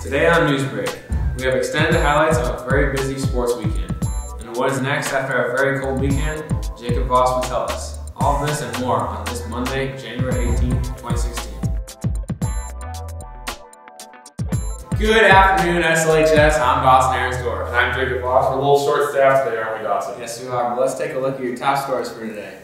Today on Newsbreak, we have extended highlights of a very busy sports weekend. And what is next after a very cold weekend, Jacob Voss will tell us. All of this and more on this Monday, January 18th, 2016. Good afternoon, SLHS. I'm Dawson Aaronsdorf. And I'm Jacob Voss. We're a little short-staffed today, aren't we, Dawson? Yes, we are. But let's take a look at your top scores for today.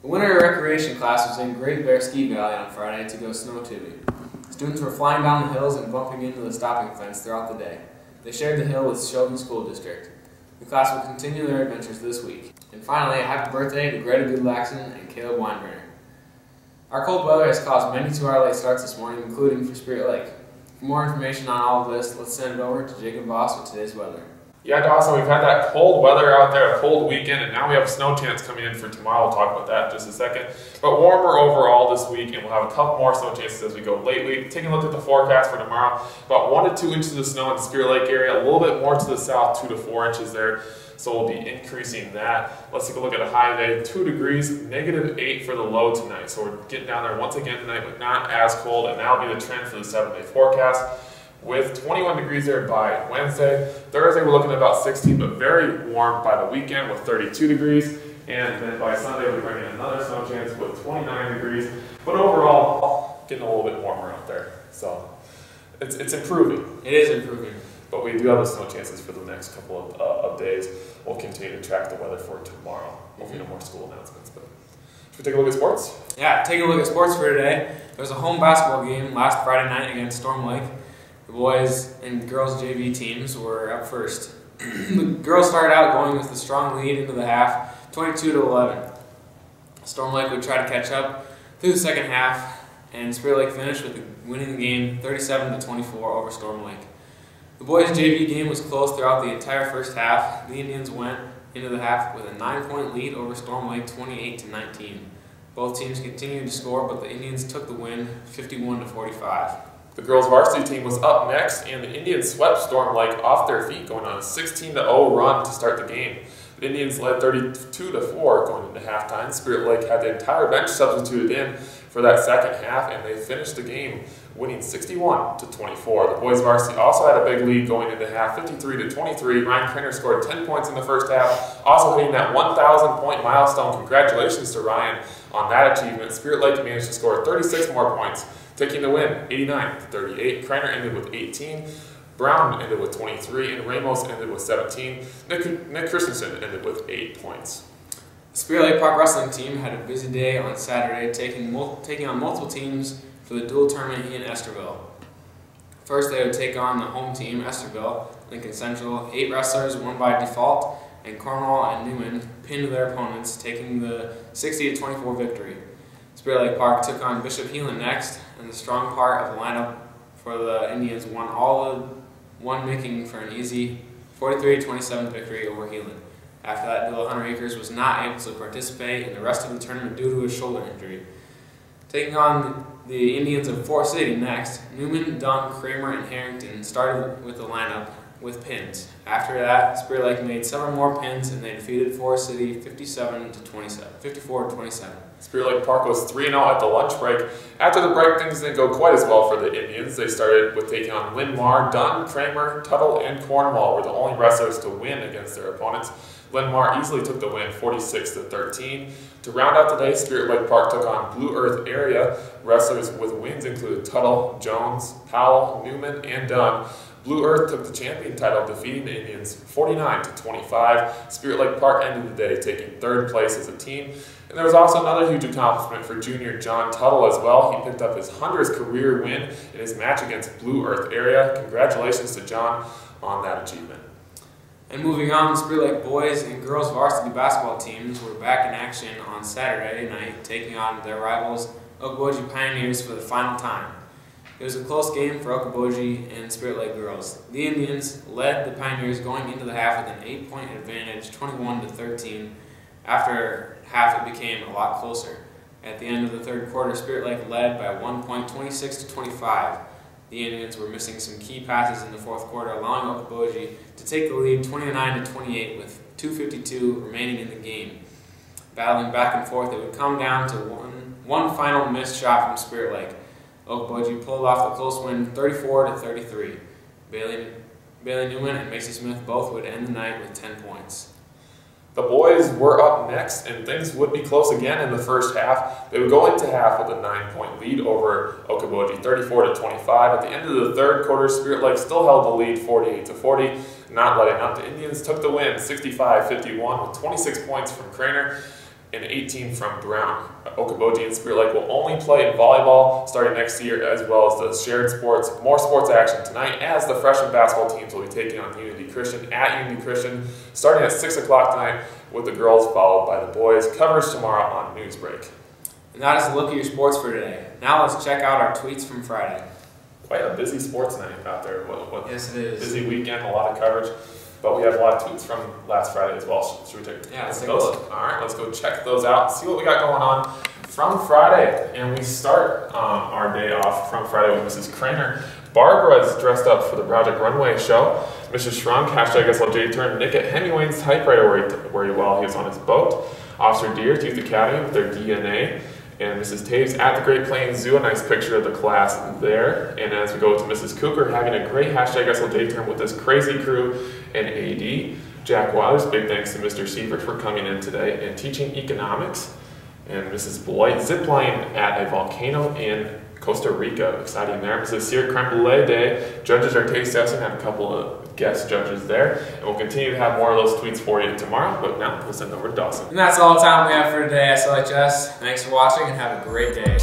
The winter recreation class was in Great Bear Ski Valley on Friday to go snow tubing. Students were flying down the hills and bumping into the stopping fence throughout the day. They shared the hill with Sheldon School District. The class will continue their adventures this week. And finally, a happy birthday to Greta Goodlaxon and Caleb Weinbrenner. Our cold weather has caused many 2-hour late starts this morning, including for Spirit Lake. For more information on all of this, let's send it over to Jacob Voss with today's weather. Yeah, Dawson, we've had that cold weather out there, a cold weekend, and now we have a snow chance coming in for tomorrow. We'll talk about that in just a second. But warmer overall this week, and we'll have a couple more snow chances as we go lately. Taking a look at the forecast for tomorrow, about 1 to 2 inches of snow in the Spirit Lake area, a little bit more to the south, 2 to 4 inches there. So we'll be increasing that. Let's take a look at a high today, 2 degrees, -8 for the low tonight. So we're getting down there once again tonight, but not as cold, and that'll be the trend for the 7-day forecast. With 21 degrees there by Wednesday. Thursday we're looking at about 16, but very warm by the weekend with 32 degrees. And then by Sunday we're bringing another snow chance with 29 degrees. But overall, getting a little bit warmer out there. So it's improving. It is improving. But we do have the snow chances for the next couple of days. We'll continue to track the weather for tomorrow. Hopefully no more school announcements. But should we take a look at sports? Yeah, take a look at sports for today. There was a home basketball game last Friday night against Storm Lake. The boys and girls JV teams were up first. The girls started out going with a strong lead into the half, 22-11. Storm Lake would try to catch up through the second half, and Spirit Lake finished with winning the game 37-24 over Storm Lake. The boys JV game was close throughout the entire first half. The Indians went into the half with a 9-point lead over Storm Lake, 28-19. Both teams continued to score, but the Indians took the win 51-45. The girls' varsity team was up next, and the Indians swept Storm Lake off their feet, going on a 16-0 run to start the game. The Indians led 32-4 going into halftime. Spirit Lake had the entire bench substituted in for that second half, and they finished the game winning 61-24. The boys' varsity also had a big lead going into half, 53-23. Ryan Craner scored 10 points in the first half, also hitting that 1,000-point milestone. Congratulations to Ryan on that achievement. Spirit Lake managed to score 36 more points, taking the win 89-38. Craner ended with 18. Brown ended with 23, and Ramos ended with 17. Nick Christensen ended with 8 points. The Spirit Lake Park wrestling team had a busy day on Saturday, taking on multiple teams for the dual tournament in Esterville. First, they would take on the home team, Esterville, Lincoln Central. 8 wrestlers won by default, and Cornwall and Newman pinned their opponents, taking the 60-24 victory. Spirit Lake Park took on Bishop Heelan next, and the strong part of the lineup for the Indians won making for an easy 43-27 victory over Heelan. After that, Bill Hunter Akers was not able to participate in the rest of the tournament due to his shoulder injury. Taking on the Indians of Forest City next, Newman, Dunn, Kramer, and Harrington started with the lineup with pins. After that, Spirit Lake made several more pins, and they defeated Forest City 54-27. Spirit Lake Park was 3-0 at the lunch break. After the break, things didn't go quite as well for the Indians. They started with taking on Linn-Mar. Dunn, Kramer, Tuttle, and Cornwall were the only wrestlers to win against their opponents. Linn-Mar easily took the win 46-13. To round out the day, Spirit Lake Park took on Blue Earth area. Wrestlers with wins included Tuttle, Jones, Powell, Newman, and Dunn. Blue Earth took the champion title, defeating the Indians 49-25. Spirit Lake Park ended the day taking 3rd place as a team. And there was also another huge accomplishment for junior John Tuttle as well. He picked up his 100th career win in his match against Blue Earth area. Congratulations to John on that achievement. And moving on, the Spirit Lake boys and girls varsity basketball teams were back in action on Saturday night, taking on their rivals Okoboji Pioneers for the final time. It was a close game for Okoboji and Spirit Lake girls. The Indians led the Pioneers going into the half with an 8-point advantage, 21-13. After half, it became a lot closer. At the end of the third quarter, Spirit Lake led by 1 point, 26-25. The Indians were missing some key passes in the fourth quarter, allowing Okoboji to take the lead 29-28 with 2:52 remaining in the game. Battling back and forth, it would come down to one final missed shot from Spirit Lake. Okoboji pulled off the close win 34-33. Bailey Newman and Macy Smith both would end the night with 10 points. The boys were up next, and things would be close again in the first half. They would go into half with a 9-point lead over Okoboji, 34-25. At the end of the third quarter, Spirit Lake still held the lead 48-40, not letting up. The Indians took the win 65-51 with 26 points from Craner and 18 from Brown. Okoboji and Spirit Lake will only play in volleyball starting next year, as well as the shared sports. More sports action tonight as the freshman basketball teams will be taking on Unity Christian at Unity Christian starting at 6 o'clock tonight, with the girls followed by the boys. Coverage tomorrow on Newsbreak. And that is a look at your sports for today. Now let's check out our tweets from Friday. Quite a busy sports night out there. Yes, it is. Busy weekend, a lot of coverage. But we have a lot of tweets from last Friday as well. Should we take? Yeah, let's take a look. All right, let's go check those out and see what we got going on from Friday. And we start our day off from Friday with Mrs. Craner. Barbara is dressed up for the Project Runway show. Mrs. Shrunk, #SLJ turned Nick at Hemingway's typewriter while he was on his boat. Officer Deere, Youth Academy with their DNA. And Mrs. Taves at the Great Plains Zoo, a nice picture of the class there. And as we go to Mrs. Cooper, having a great #SLJ term with this crazy crew and AD. Jack Waters, big thanks to Mr. Sievert for coming in today and teaching economics. And Mrs. Blight ziplining at a volcano in Costa Rica, exciting there. Mrs. Sear, creme brulee day. Judges are taste testing, have a couple of guest judges there. And we'll continue to have more of those tweets for you tomorrow, but now we'll send over to Dawson. And that's all the time we have for today, SLHS. Thanks for watching and have a great day.